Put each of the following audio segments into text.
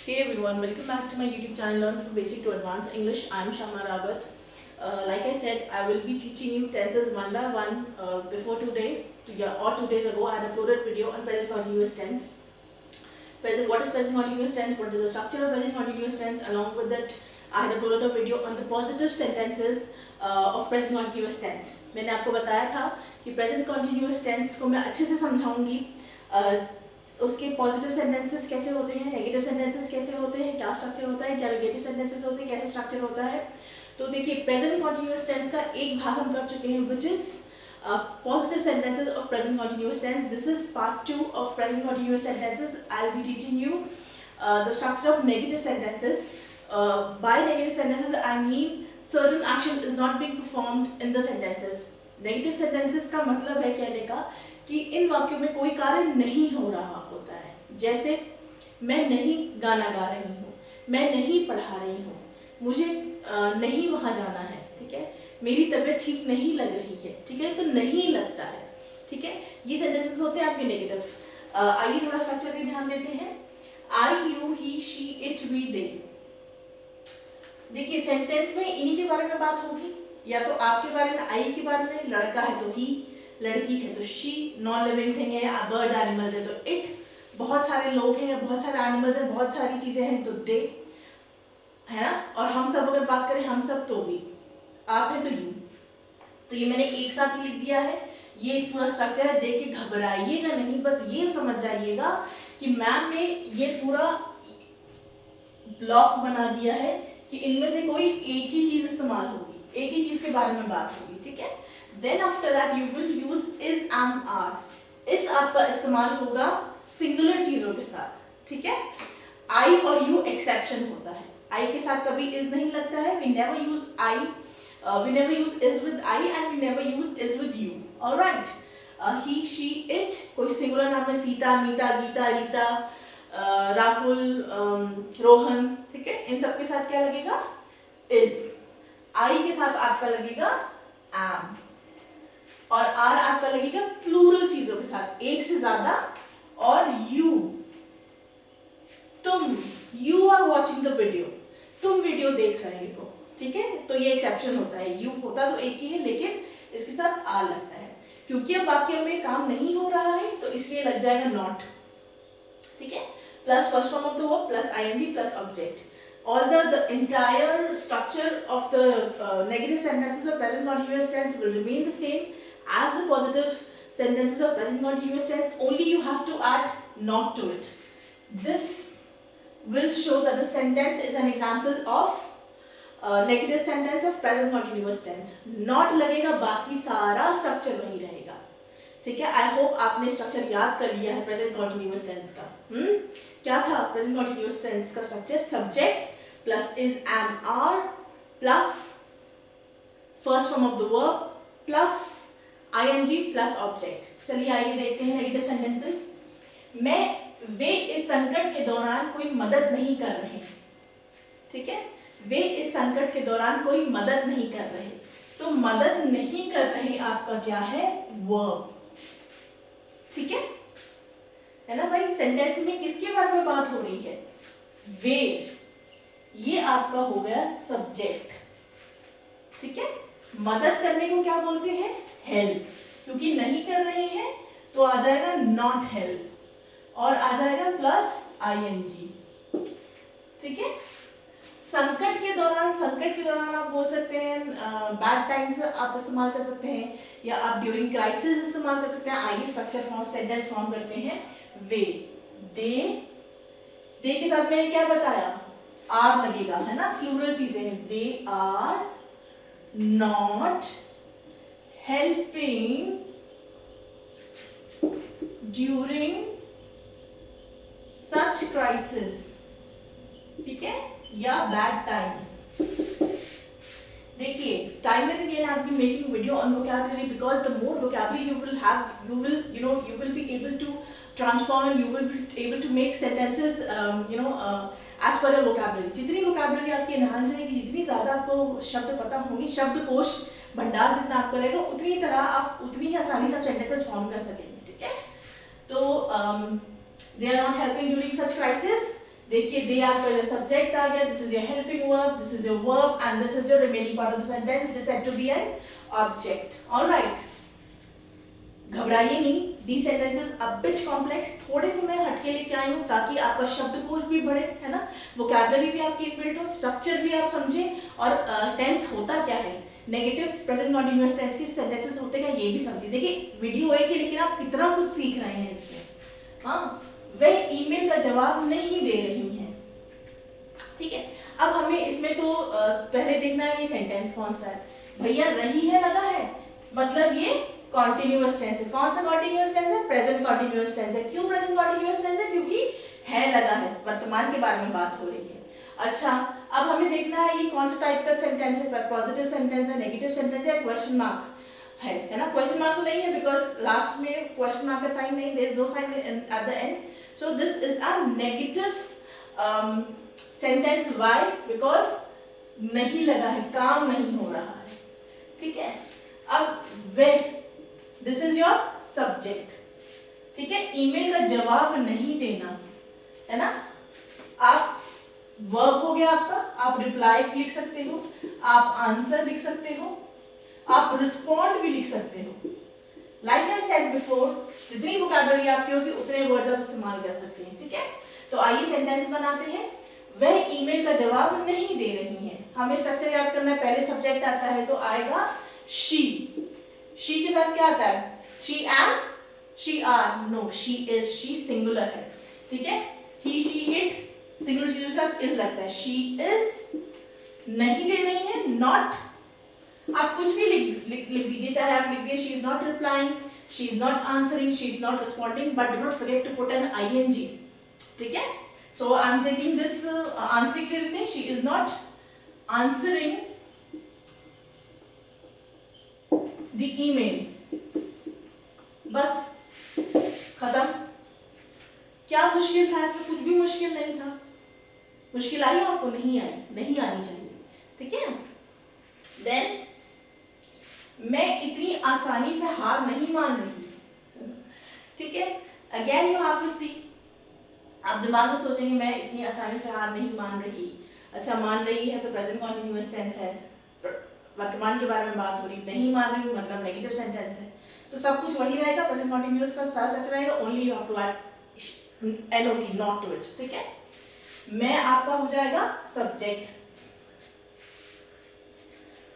Hey everyone, welcome back to my YouTube channel Learn from Basic to Advanced English. I'm Shama Rawat. Like I said, I will be teaching you tenses one by one. Before 2 days, or 2 days ago, I had uploaded video on present continuous tense. What is present continuous tense? What is the structure of present continuous tense? Along with that, I had uploaded a video on the positive sentences of present continuous tense. मैंने आपको बताया था कि present continuous tense को मैं अच्छे से समझाऊंगी. उसके पॉजिटिव सेंटेंसेस कैसे होते हैं, नेगेटिव सेंटेंसेस कैसे होते हैं, क्या स्ट्रक्चर होता है, इंटरोगेटिव सेंटेंसेस होते हैं, कैसे स्ट्रक्चर होता है. तो देखिए, प्रेजेंट कॉन्टिन्यूअस टेंस का एक भाग हम कर चुके हैं, which is positive sentences of present continuous tense. This is part 2 of present continuous sentences. I'll be teaching you the structure of negative sentences. By negative sentences, I mean certain action is not being performed in the sentences. Negative sentences का मतलब है कहने का कि इन वाक्यों में कोई कार्य नहीं हो रहा होता है. जैसे मैं नहीं गाना गा रही हूँ, मैं नहीं पढ़ा रही हूँ, मुझे नहीं वहाँ जाना है, ठीक है, मेरी तबीयत ठीक नहीं लग रही है, ठीक है, तो नहीं लगता है, ठीक है, ये सेंटेंसेस होते हैं आपके नेगेटिव. आइए थोड़ा स्ट्रक्चर पे ध्यान देते हैं. I, you, he, she, it, we, they. देखिए, सेंटेंस में इन्हीं के बारे में बात होगी, या तो आपके बारे में, आई के बारे में, लड़का है तो ही, लड़की है तो शी, नॉन लिविंग थिंग है, बर्ड एनिमल है तो इट, बहुत सारे लोग हैं, बहुत सारे एनिमल्स हैं, बहुत सारी चीजें हैं तो दे, है ना. और हम सब अगर बात करें, हम सब तो भी, आप है तो यू. तो ये मैंने एक साथ ही लिख दिया है. ये पूरा स्ट्रक्चर है, देख के घबराइएगा नहीं, बस ये समझ जाइएगा कि मैम ने ये पूरा ब्लॉक बना दिया है कि इनमें से कोई एक ही चीज इस्तेमाल होगी, एक ही चीज के बारे में बात होगी, ठीक है. Then after that you will use is, am, are. इस आपका इस्तेमाल होगा सिंगुलर चीजों के साथ, ठीक है. I और you एक्सेप्शन होता है. I के साथ कभी is नहीं लगता है. We never use I, we never use is with I and we never use is with you. All right. He, she, it. कोई सिंगुलर नाम है, सीता, मीता, गीता, रीता, राहुल, रोहन, ठीक है. इन सब के साथ क्या लगेगा? is. I के साथ आपका लगेगा am. और आर आपका लगेगा प्लूरल चीजों के साथ, एक से ज्यादा. और यू, तुम, you are watching the video, तुम वीडियो देख रहे हो, ठीक है. तो ये एक्सेप्शन होता है. यू होता तो एक ही है, लेकिन इसके साथ आर लगता है, क्योंकि अब वाक्य में काम नहीं हो रहा है, तो इसलिए लग जाएगा नॉट, ठीक है. Plus first form of the verb plus ING plus object. Although the entire structure of the negative sentences of present continuous tense will remain the same as the positive sentences of present continuous tense, only you have to add not to it. This will show that the sentence is an example of negative sentence of present continuous tense. Not लगेगा, बाकी सारा structure वही रहेगा, ठीक है. I hope आपने structure याद कर लिया है प्रेजेंट कॉन्टिन्यूअस टेंस का. क्या था प्रेजेंट कॉन्टिन्यूअस टेंस का structure? Subject plus is, am, are plus first form of the verb plus ING plus object. चलिए आइए देखते हैं नेगेटिव सेंटेंसेस. वे इस संकट के दौरान कोई मदद नहीं कर रहे, ठीक है. वे इस संकट के दौरान कोई मदद नहीं कर रहे, तो मदद नहीं कर रहे आपका क्या है? वर्ब, ठीक है ना भाई. सेंटेंस में किसके बारे में बात हो रही है? वे, ये आपका हो गया सब्जेक्ट, ठीक है. मदद करने को क्या बोलते हैं? हेल्प. क्योंकि नहीं कर रहे हैं तो आ जाएगा नॉट हेल्प, और आ जाएगा प्लस आईएनजी, ठीक है. संकट के दौरान आप बोल सकते हैं, बैड टाइम्स आप इस्तेमाल कर सकते हैं, या आप ड्यूरिंग क्राइसिस इस्तेमाल कर सकते हैं. आइए स्ट्रक्चर फॉर्म, सेंटेंस फॉर्म करते हैं. वे, दे के साथ मैंने क्या बताया? आर लगेगा, है ना. प्लूरल चीजें हैं. They are not helping during such crisis, ठीक है, या बैड टाइम्स. देखिए, time and again I've been making video on vocabulary, because the more vocabulary you will have, you will be able to transform and you will be able to make sentences as per your vocabulary. जितनी vocabulary आपकी enhance रहेगी, जितनी ज़्यादा आपको शब्द पता होंगी, शब्दकोश भंडार जितना आपका रहेगा, उतनी तरह आप उतनी ही आसानी से sentences form कर सकेंगे, ठीक है. तो they are not helping during such crisis. देखिए दे आपका जो सब्जेक्ट आ गया, this is your helping verb, this is your verb and this is your remaining part of the sentence which is said to be an object. Alright, घबराइए नहीं, these sentences a bit complex, थोड़े से मैं हटके लेके आई हूँ ताकि आपका शब्दकोश भी बढ़े, है ना, वोकैबुलरी भी आपकी इनबिल्ट हो, स्ट्रक्चर भी आप समझें और टेंस होता क्या है, नेगेटिव प्रेजेंट कंटीन्यूअस टेंस के सेंटेंसेस होते हैं ये भी समझिए। देखिए वीडियो है कि लेकिन आप कितना कुछ सीख रहे हैं इसमें। हाँ, वह ईमेल का जवाब नहीं दे रही हैं, ठीक है। अब हमें इसमें तो पहले देखना है ये सेंटेंस कौन सा है। भैया रही है लगा है, मतलब ये कॉन्टिन्यूअस टेंस है। कौन सा कॉन्टिन्यूअस टेंस है? प्रेजेंट कॉन्टिन्यूअस टेंस है। क्यों प्रेजेंट कॉन्टिन्यूअस टेंस है? क्योंकि है लगा है, वर्तमान के बारे में बात हो रही है। अच्छा, अब हमें देखना है ये कौन सा टाइप का सेंटेंस है, पॉजिटिव सेंटेंस है, नेगेटिव सेंटेंस है, क्वेश्चन मार्क है ना। क्वेश्चन मार्क तो नहीं है बिकॉज लास्ट में क्वेश्चन मार्क का साइन नहीं, there is no sign at the end, so this is a negative sentence. Why? Because नहीं लगा है, काम नहीं हो रहा है, ठीक है। अब वे, दिस इज योर सब्जेक्ट, ठीक है। ईमेल का जवाब नहीं देना, है ना। आप वर्ब हो गया आपका, आप रिप्लाई लिख सकते हो, आप आंसर लिख सकते हो, आप रिस्पॉन्ड भी लिख सकते हो। लाइक आई सेड बिफोर, जितनी वोकैबुलरी आपकी होगी उतने वर्ड्स आप इस्तेमाल कर सकते हैं, ठीक है। तो आइए सेंटेंस बनाते हैं। वह ईमेल का जवाब नहीं दे रही हैं। हमें स्ट्रक्चर याद करना है, पहले सब्जेक्ट आता है तो आएगा शी। शी के साथ क्या आता है? She am, she are, no, she is, she singular है, ठीक है। ही, शी, इट सिंगुलर चीजों के साथ इज लगता है। शी इज नहीं दे रही है, नॉट, आप कुछ भी लिख दीजिए, चाहे आप लिख दीजिए she is not replying, she is not answering, she is not responding, but do not forget to put an ING, ठीक है। So I am taking this answer के लिए, she is not answering the email, बस खत्म। क्या मुश्किल था इसमें? कुछ भी मुश्किल नहीं था। मुश्किल आई आपको? नहीं आई, नहीं आनी चाहिए, ठीक है। देन मैं इतनी आसानी से हार नहीं मान रही, ठीक है। अगेन यू हैव टू सी, आप दिमाग में सोचेंगे मैं इतनी आसानी से हार नहीं मान रही। अच्छा, मान रही है तो प्रेजेंट कॉन्टिन्यूअस टेंस है, वर्तमान के बारे में बात हो रही, नहीं मान रही हूँ मतलब नेगेटिव सेंटेंस है, तो सब कुछ वही रहेगा, प्रेजेंट कॉन्टिन्यूअस का सारा सच रहेगा, only you have to add NOT, not to it, ठीक है। मैं आपका हो जाएगा सब्जेक्ट,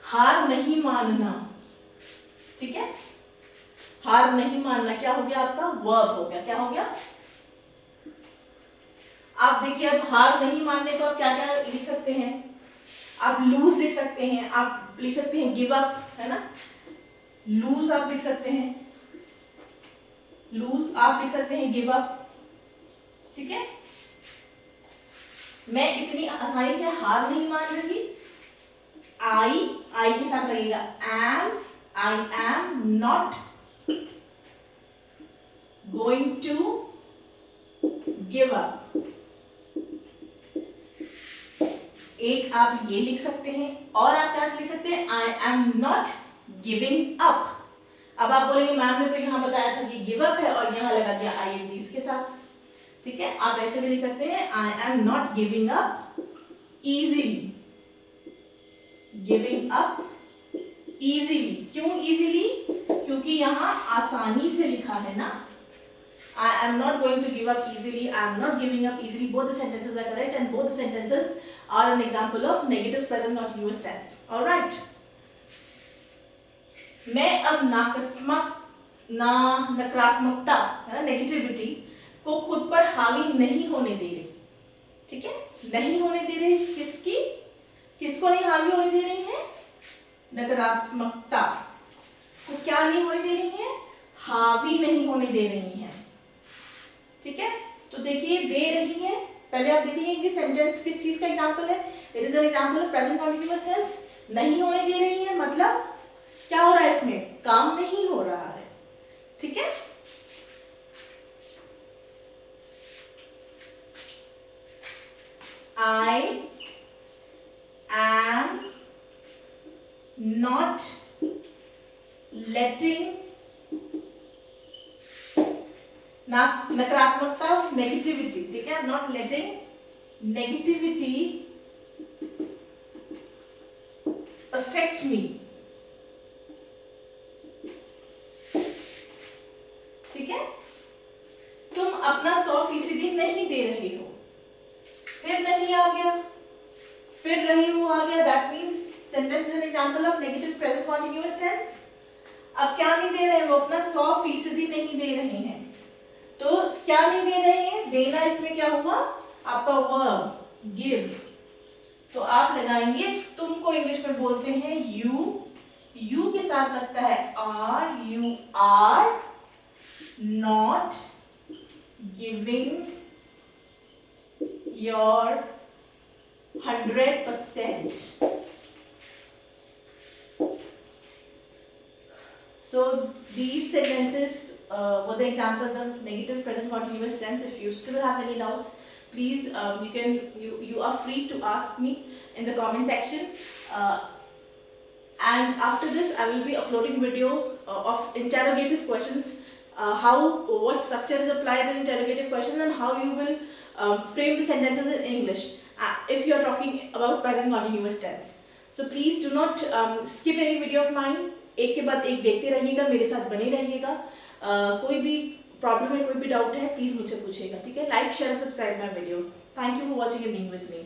हार नहीं मानना, ठीक है। हार नहीं मानना क्या हो गया आपका? वर्ब हो गया। क्या हो गया? आप देखिए, अब हार नहीं मानने को आप क्या क्या लिख सकते हैं? आप लूज लिख सकते हैं, आप लिख सकते हैं गिव अप, है ना, लूज आप लिख सकते हैं, लूज आप लिख सकते हैं गिव अप, ठीक है। मैं इतनी आसानी से हार नहीं मान रही, आई के साथ लगेगा am, I am not going to give up. एक आप ये लिख सकते हैं और आप क्या लिख सकते हैं? आई एम नॉट गिविंग अप। अब आप बोलेंगे मैम ने तो यहाँ बताया था कि गिव अप है और यहाँ लगा दिया आईएनजी इसके साथ, ठीक है। आप ऐसे भी लिख सकते हैं आई am not giving up easily, giving up easily. क्यों इजीली? क्योंकि यहाँ आसानी से लिखा है ना। I am not going to give up easily, I am not giving up easily, both the sentences are correct and both the sentences are an example of negative present continuous tense. All right. मैं अब नकारात्मकता, है ना, negativity को खुद पर हावी नहीं होने दे रही, ठीक है। नहीं होने दे रही किसकी? किसको नहीं हावी होने दे रही है? नकारात्मकता को क्या नहीं होने दे रही है? हावी नहीं होने दे रही है, ठीक है। तो देखिए दे रही है, पहले आप देखेंगे कि सेंटेंस किस चीज का एग्जांपल है। It is an example of present continuous tense. नहीं होने दे रही है मतलब क्या हो रहा है इसमें? काम नहीं हो रहा है, ठीक है। I am not letting, नकारात्मकता, नेगेटिविटी, ठीक है, not letting negativity affect me. ठीक है, तुम अपना 100% नहीं दे रहे हो, फिर नहीं आ गया, फिर रहे हो आ गया, that means sentence is an example of negative present continuous tense. अब क्या नहीं दे रहे हैं, वो अपना 100% नहीं दे रहे हैं। तो क्या नहीं दे रहे हैं, देना इसमें क्या हुआ, आपका वर्ब गिव। तो आप लगाएंगे, तुमको इंग्लिश में बोलते हैं यू, यू के साथ लगता है are, you are not giving your 100%. So these sentences were the examples of negative present continuous tense. If you still have any doubts, please you are free to ask me in the comment section. And after this, I will be uploading videos of interrogative questions, what structure is applied in interrogative questions, and how you will frame the sentences in English if you are talking about present continuous tense. So please do not skip any video of mine. एक के बाद एक देखते रहिएगा, मेरे साथ बने रहिएगा। कोई भी प्रॉब्लम है, कोई भी डाउट है, प्लीज मुझसे पूछिएगा। ठीक है, like share subscribe my video. Thank you for watching and being with me.